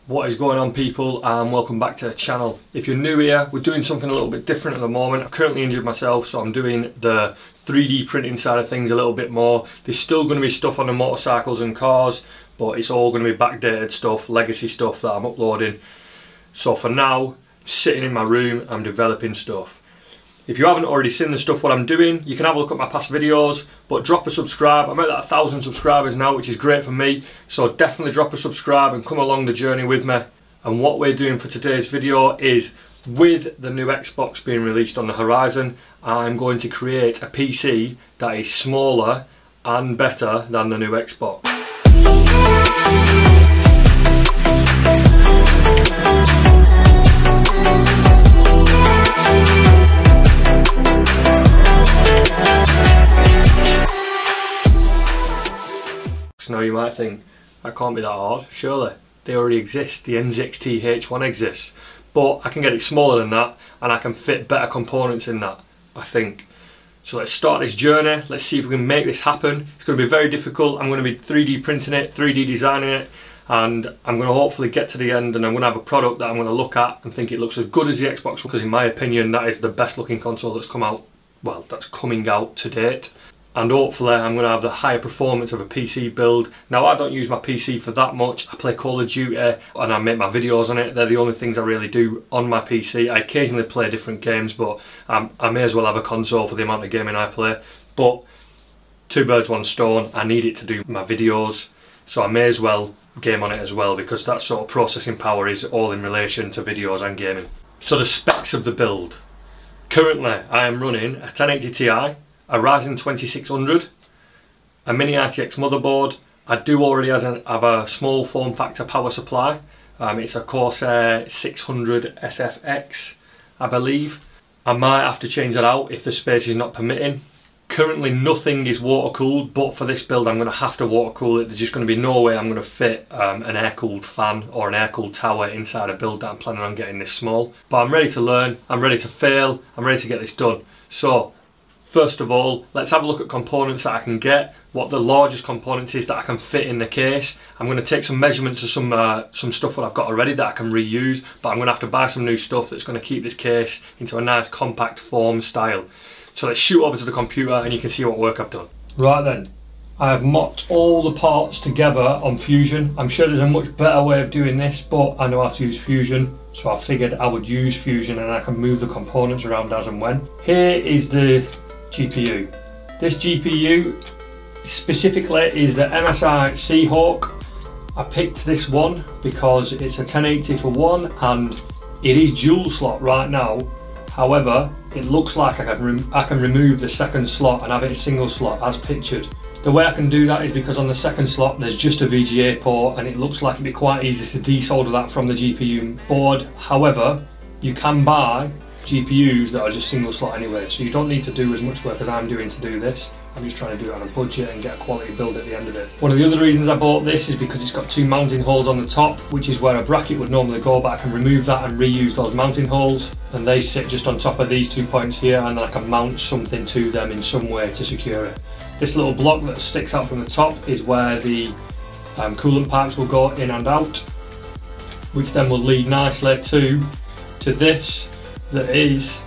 What is going on, people, and welcome back to the channel. If you're new here, we're doing something a little bit different at the moment. I'm currently injured myself, so I'm doing the 3D printing side of things a little bit more. There's still going to be stuff on the motorcycles and cars, but it's all going to be backdated stuff, legacy stuff that I'm uploading. So for now, I'm sitting in my room, I'm developing stuff. If you haven't already seen the stuff what I'm doing, you can have a look at my past videos, but drop a subscribe. I'm at that 1,000 subscribers now, which is great for me. So definitely drop a subscribe and come along the journey with me. And what we're doing for today's video is, with the new Xbox being released on the horizon, I'm going to create a PC that is smaller and better than the new Xbox. Now you might think, that can't be that hard, surely. They already exist, the NZXT H1 exists. But I can get it smaller than that, and I can fit better components in that, I think. So let's start this journey, let's see if we can make this happen. It's going to be very difficult. I'm going to be 3D printing it, 3D designing it, and I'm going to hopefully get to the end and I'm going to have a product that I'm going to look at and think it looks as good as the Xbox, because in my opinion that is the best looking console that's come out, well, that's coming out to date. And hopefully I'm going to have the higher performance of a PC build. Now, I don't use my PC for that much. I play Call of Duty and I make my videos on it. They're the only things I really do on my PC. I occasionally play different games, but I may as well have a console for the amount of gaming I play. But two birds, one stone. I need it to do my videos, so I may as well game on it as well, because that sort of processing power is all in relation to videos and gaming. So the specs of the build. Currently I am running a 1080 Ti, a Ryzen 2600, a mini RTX motherboard. I do already have a small form factor power supply. It's a Corsair 600 SFX, I believe. I might have to change that out if the space is not permitting. Currently nothing is water cooled, but for this build I'm going to have to water cool it. There's just going to be no way I'm going to fit an air cooled fan or an air cooled tower inside a build that I'm planning on getting this small. But I'm ready to learn, I'm ready to fail, I'm ready to get this done. So first of all, let's have a look at components that I can get, what the largest components is that I can fit in the case. I'm going to take some measurements of some stuff that I've got already that I can reuse, but I'm going to have to buy some new stuff that's going to keep this case into a nice compact form style. So let's shoot over to the computer and you can see what work I've done. Right then, I have mocked all the parts together on Fusion. I'm sure there's a much better way of doing this, but I know how to use Fusion, so I figured I would use Fusion and I can move the components around as and when. Here is the GPU. This GPU specifically is the MSI Seahawk. I picked this one because it's a 1080 for one and it is dual slot right now. However, it looks like I can remove the second slot and have it a single slot as pictured. The way I can do that is because on the second slot there's just a VGA port, and it looks like it'd be quite easy to desolder that from the GPU board. However, you can buy GPUs that are just single slot anyway, so you don't need to do as much work as I'm doing to do this. I'm just trying to do it on a budget and get a quality build at the end of it. One of the other reasons I bought this is because it's got two mounting holes on the top, which is where a bracket would normally go, but I can remove that and reuse those mounting holes, and they sit just on top of these 2 points here, and I can mount something to them in some way to secure it. This little block that sticks out from the top is where the coolant pipes will go in and out, which then will lead nicely to this that is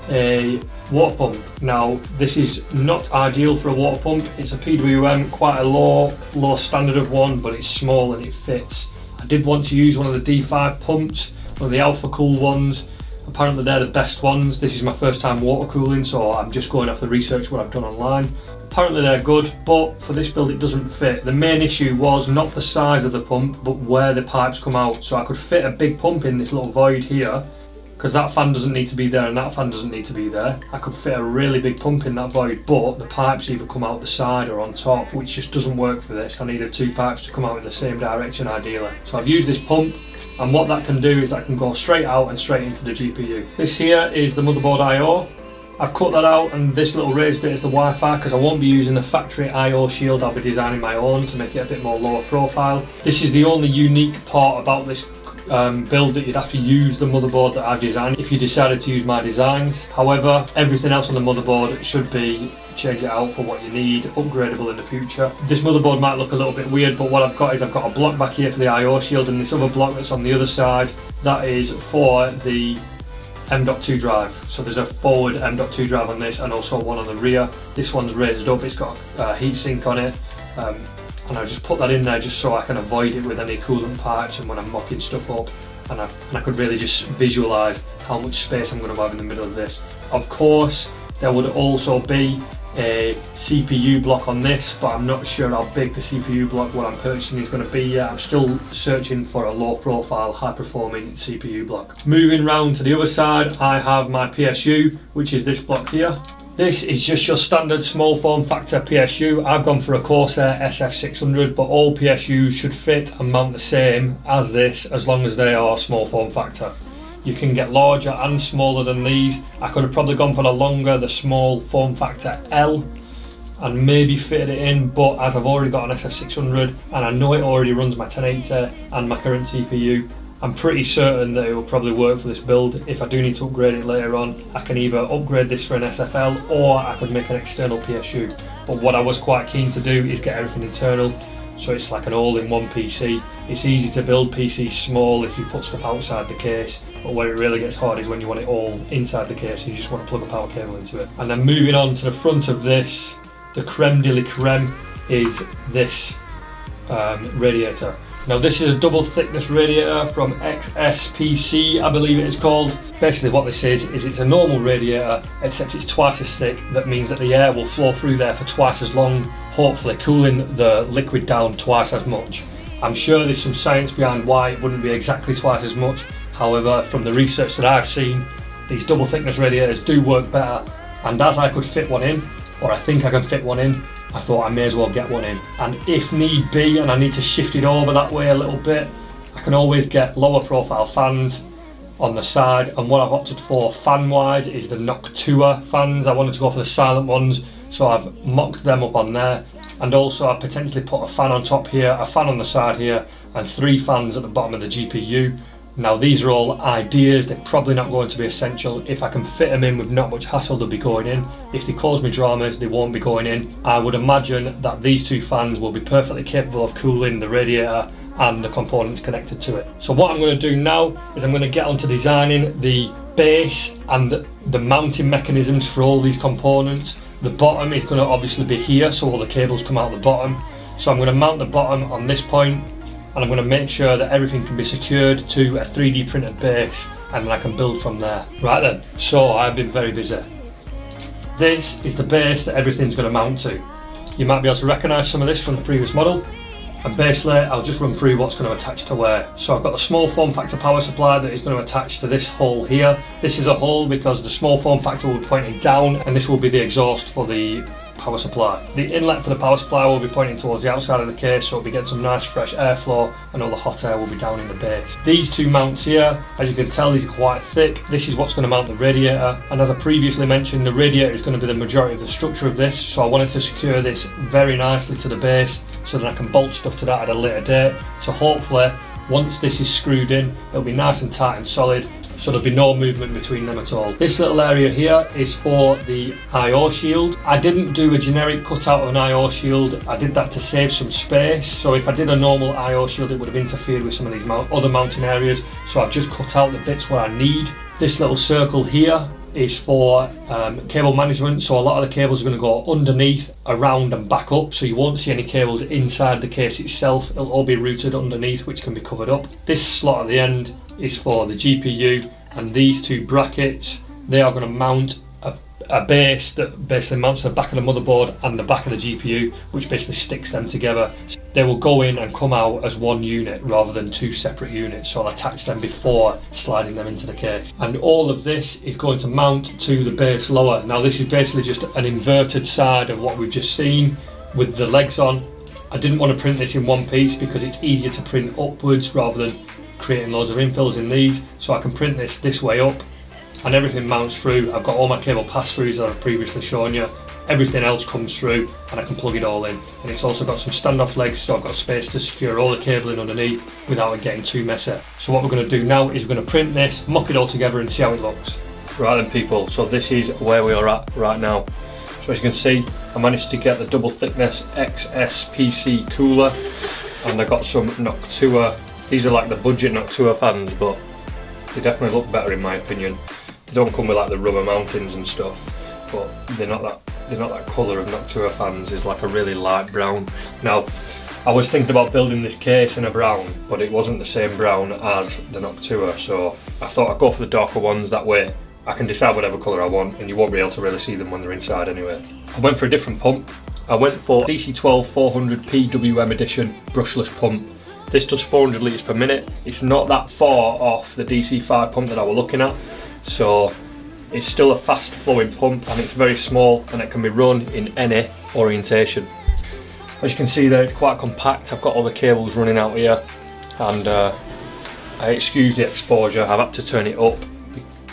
a water pump. Now, this is not ideal for a water pump. It's a PWM, quite a low standard of one, but it's small and it fits. I did want to use one of the D5 pumps, one of the Alpha Cool ones. Apparently they're the best ones. This is my first time water cooling, so I'm just going off the research what I've done online. Apparently they're good, but for this build it doesn't fit. The main issue was not the size of the pump, but where the pipes come out. So I could fit a big pump in this little void here, because that fan doesn't need to be there and that fan doesn't need to be there. I could fit a really big pump in that void, but the pipes either come out the side or on top, which just doesn't work for this. I needed two pipes to come out in the same direction ideally. So I've used this pump, and what that can do is that can go straight out and straight into the GPU. This here is the motherboard I/O. I've cut that out, and this little raised bit is the Wi-Fi, because I won't be using the factory I/O shield. I'll be designing my own to make it a bit more lower profile. This is the only unique part about this build that you'd have to use the motherboard that I've designed if you decided to use my designs. However, everything else on the motherboard should be change it out for what you need, upgradable in the future. This motherboard might look a little bit weird, but what I've got is I've got a block back here for the I/O shield, and this other block that's on the other side, that is for the M.2 drive. So there's a forward M.2 drive on this and also one on the rear. This one's raised up, it's got a heatsink on it, and I just put that in there just so I can avoid it with any coolant pipes and when I'm mocking stuff up, and I could really just visualise how much space I'm going to have in the middle of this. Of course, there would also be a CPU block on this, but I'm not sure how big the CPU block what I'm purchasing is going to be yet. I'm still searching for a low profile, high performing CPU block. Moving round to the other side, I have my PSU, which is this block here. This is just your standard small form factor PSU. I've gone for a Corsair SF600, but all PSUs should fit and mount the same as this as long as they are small form factor. You can get larger and smaller than these. I could have probably gone for the longer, the small form factor L, and maybe fitted it in, but as I've already got an SF600 and I know it already runs my 1080 and my current CPU, I'm pretty certain that it will probably work for this build. If I do need to upgrade it later on, I can either upgrade this for an SFL or I could make an external PSU. But what I was quite keen to do is get everything internal, so it's like an all-in-one PC. It's easy to build PCs small if you put stuff outside the case, but where it really gets hard is when you want it all inside the case and you just want to plug a power cable into it. And then moving on to the front of this, the creme de la creme is this radiator. Now this is a double thickness radiator from XSPC, I believe it is called. Basically what this is it's a normal radiator, except it's twice as thick. That means that the air will flow through there for twice as long, hopefully cooling the liquid down twice as much. I'm sure there's some science behind why it wouldn't be exactly twice as much. However, from the research that I've seen, these double thickness radiators do work better, and as I could fit one in, or I think I can fit one in, I thought I may as well get one in. And if need be, and I need to shift it over that way a little bit, I can always get lower profile fans on the side, and what I've opted for fan wise is the Noctua fans. I wanted to go for the silent ones, so I've mocked them up on there, and also I've potentially put a fan on top here, a fan on the side here, and 3 fans at the bottom of the GPU. Now these are all ideas, they're probably not going to be essential. If I can fit them in with not much hassle, they'll be going in. If they cause me dramas, they won't be going in. I would imagine that these 2 fans will be perfectly capable of cooling the radiator and the components connected to it. So what I'm going to do now is I'm going to get onto designing the base and the mounting mechanisms for all these components. The bottom is going to obviously be here, so all the cables come out the bottom. So I'm going to mount the bottom on this point, and I'm going to make sure that everything can be secured to a 3D printed base, and then I can build from there. Right then, so I've been very busy. This is the base that everything's going to mount to. You might be able to recognise some of this from the previous model, and basically I'll just run through what's going to attach to where. So I've got the small form factor power supply that is going to attach to this hole here. This is a hole because the small form factor will be pointing down, and this will be the exhaust for the power supply. The inlet for the power supply will be pointing towards the outside of the case, so it'll be getting some nice fresh airflow, and all the hot air will be down in the base. These 2 mounts here, as you can tell, these are quite thick. This is what's going to mount the radiator, and as I previously mentioned, the radiator is going to be the majority of the structure of this, so I wanted to secure this very nicely to the base so that I can bolt stuff to that at a later date. So hopefully once this is screwed in, it'll be nice and tight and solid, so there'll be no movement between them at all. This little area here is for the I/O shield. I didn't do a generic cutout of an I/O shield, I did that to save some space. So if I did a normal I/O shield, it would have interfered with some of these other mounting areas, so I've just cut out the bits where I need. This little circle here is for cable management, so a lot of the cables are going to go underneath, around and back up, so you won't see any cables inside the case itself. It'll all be routed underneath, which can be covered up. This slot at the end is for the GPU, and these 2 brackets, they are going to mount a base that basically mounts the back of the motherboard and the back of the GPU, which basically sticks them together. They will go in and come out as one unit rather than 2 separate units, so I'll attach them before sliding them into the case. And all of this is going to mount to the base lower. Now this is basically just an inverted side of what we've just seen with the legs on. I didn't want to print this in one piece because it's easier to print upwards rather than creating loads of infills in these, so I can print this way up and everything mounts through. I've got all my cable pass-throughs that I've previously shown you, everything else comes through and I can plug it all in. And it's also got some standoff legs, so I've got space to secure all the cabling underneath without it getting too messy. So what we're going to do now is we're going to print this, mock it all together and see how it looks. Right then people, so this is where we are at right now. So as you can see, I managed to get the double thickness XSPC cooler, and I got some Noctua. These are like the budget Noctua fans, but they definitely look better in my opinion. They don't come with like the rubber mountings and stuff, but they're not that colour of Noctua fans. Is like a really light brown. Now, I was thinking about building this case in a brown, but it wasn't the same brown as the Noctua, so I thought I'd go for the darker ones. That way I can decide whatever colour I want and you won't be able to really see them when they're inside anyway. I went for a different pump. I went for DC12 400 PWM edition brushless pump. This does 400 litres per minute. It's not that far off the DC5 pump that I was looking at, so it's still a fast flowing pump and it's very small and it can be run in any orientation. As you can see there, it's quite compact. I've got all the cables running out here, and I excuse the exposure, I've had to turn it up,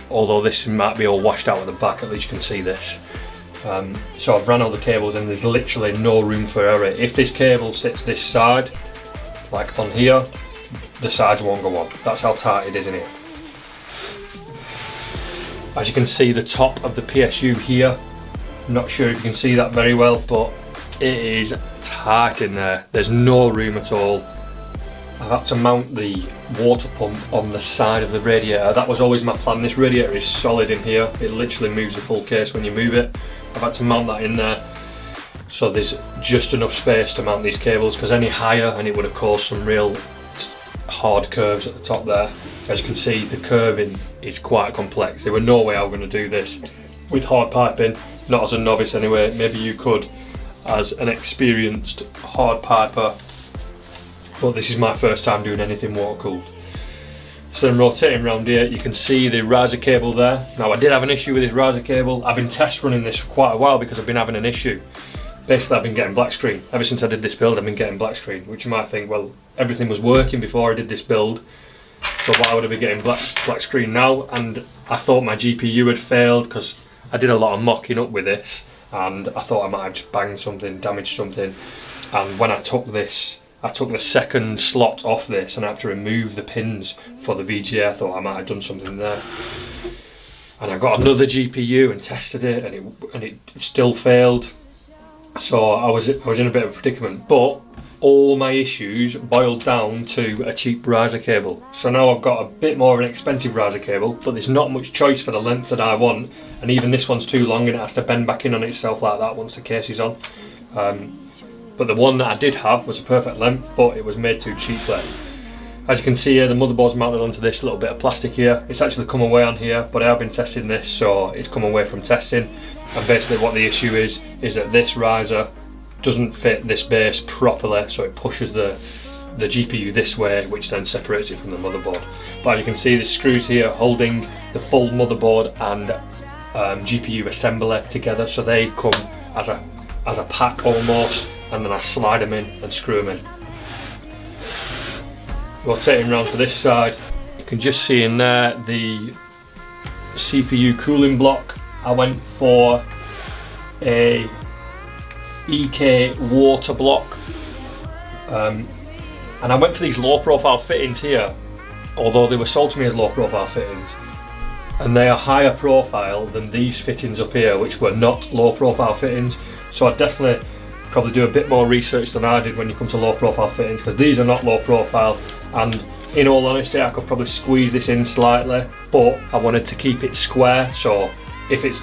although this might be all washed out at the back, at least you can see this. So I've ran all the cables and there's literally no room for error. If this cable sits this side, like on here, the sides won't go on. That's how tight it is in here. As you can see, the top of the PSU here, I'm not sure if you can see that very well, but it is tight in there. There's no room at all. I've had to mount the water pump on the side of the radiator. That was always my plan. This radiator is solid in here. It literally moves the full case when you move it. I've had to mount that in there, so there's just enough space to mount these cables, because any higher and it would have caused some real hard curves at the top there. As you can see, the curving is quite complex. There were no way I was going to do this with hard piping, not as a novice anyway. Maybe you could as an experienced hard piper, but this is my first time doing anything water cooled. So then rotating around here, you can see the riser cable there. Now I did have an issue with this riser cable. I've been test running this for quite a while because I've been having an issue. Basically I've been getting black screen. Ever since I did this build I've been getting black screen, which you might think, well, everything was working before I did this build, so why would I be getting black screen now? And I thought my GPU had failed because I did a lot of mocking up with this and I thought I might have just banged something, damaged something. And when I took this, I took the second slot off this and I had to remove the pins for the VGA. I thought I might have done something there. And I got another GPU and tested it and it still failed. So I was in a bit of a predicament, but all my issues boiled down to a cheap riser cable. So now I've got a bit more of an expensive riser cable, but there's not much choice for the length that I want, and even this one's too long and it has to bend back in on itself like that once the case is on. But the one that I did have was a perfect length, but it was made too cheaply. As you can see here, the motherboard's mounted onto this little bit of plastic here. It's actually come away on here, but I have been testing this, so it's come away from testing. And basically what the issue is that this riser doesn't fit this base properly, so it pushes the GPU this way, which then separates it from the motherboard. But as you can see, the screws here holding the full motherboard and GPU assembly together, so they come as a pack almost, and then I slide them in and screw them in. Rotating around to this side, you can just see in there the CPU cooling block. I went for a EK water block, and I went for these low profile fittings here, although they were sold to me as low profile fittings, and they are higher profile than these fittings up here, which were not low profile fittings. So I'd definitely probably do a bit more research than I did when you come to low profile fittings, because these are not low profile, and in all honesty I could probably squeeze this in slightly, but I wanted to keep it square. So if it's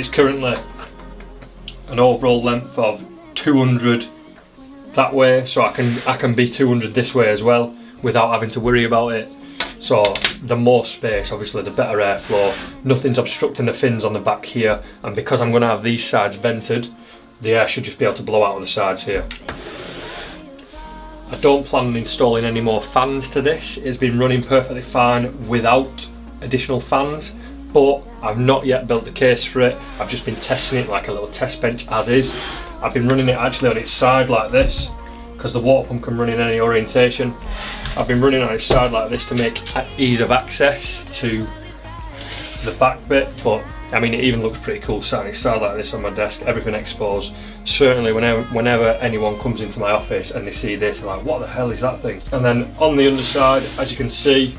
currently an overall length of 200 that way, so I can be 200 this way as well without having to worry about it. So the more space, obviously the better airflow, nothing's obstructing the fins on the back here, and because I'm going to have these sides vented, the air should just be able to blow out of the sides here. I don't plan on installing any more fans to this. It's been running perfectly fine without additional fans, but I've not yet built the case for it. I've just been testing it like a little test bench as is. I've been running it actually on its side like this, because the water pump can run in any orientation. I've been running on its side like this to make ease of access to the back bit, but I mean, it even looks pretty cool sat in style like this on my desk, everything exposed. Certainly whenever anyone comes into my office and they see this, they're like, what the hell is that thing? And then on the underside, as you can see,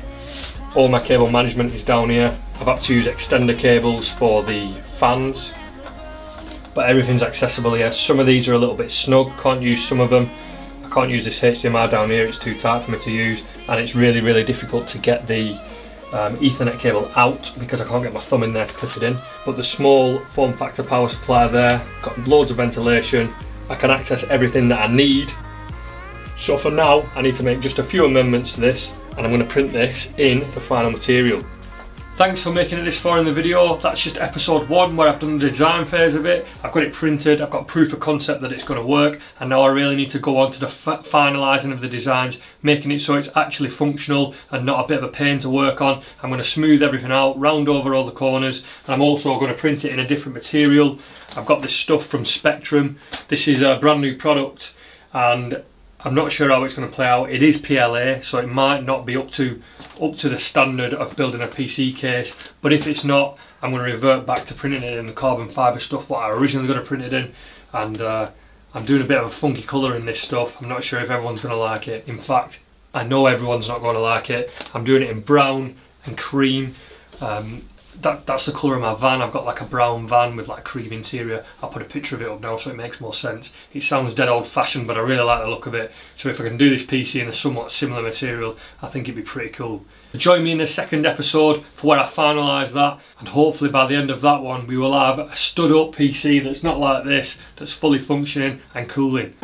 all my cable management is down here. I've had to use extender cables for the fans, but everything's accessible here. Some of these are a little bit snug, can't use some of them. I can't use this HDMI down here, it's too tight for me to use, and it's really, really difficult to get the Ethernet cable out because I can't get my thumb in there to clip it in. But the small form factor power supply there, got loads of ventilation, I can access everything that I need. So for now, I need to make just a few amendments to this, and I'm going to print this in the final material. Thanks for making it this far in the video. That's just episode 1 where I've done the design phase of it. I've got it printed, I've got proof of concept that it's going to work, and now I really need to go on to the finalising of the designs, making it so it's actually functional and not a bit of a pain to work on. I'm going to smooth everything out, round over all the corners, and I'm also going to print it in a different material. I've got this stuff from Spectrum. This is a brand new product, and I'm not sure how it's going to play out. It is PLA, so it might not be up to the standard of building a PC case, but if it's not, I'm going to revert back to printing it in the carbon fibre stuff what I originally going to print it in, and I'm doing a bit of a funky colour in this stuff. I'm not sure if everyone's going to like it. In fact, I know everyone's not going to like it. I'm doing it in brown and cream. That's the colour of my van. I've got like a brown van with like a cream interior. I'll put a picture of it up now so it makes more sense. It sounds dead old fashioned, but I really like the look of it. So if I can do this PC in a somewhat similar material, I think it'd be pretty cool. Join me in the second episode for where I finalise that, and hopefully by the end of that one we will have a stood up PC that's not like this, that's fully functioning and cooling.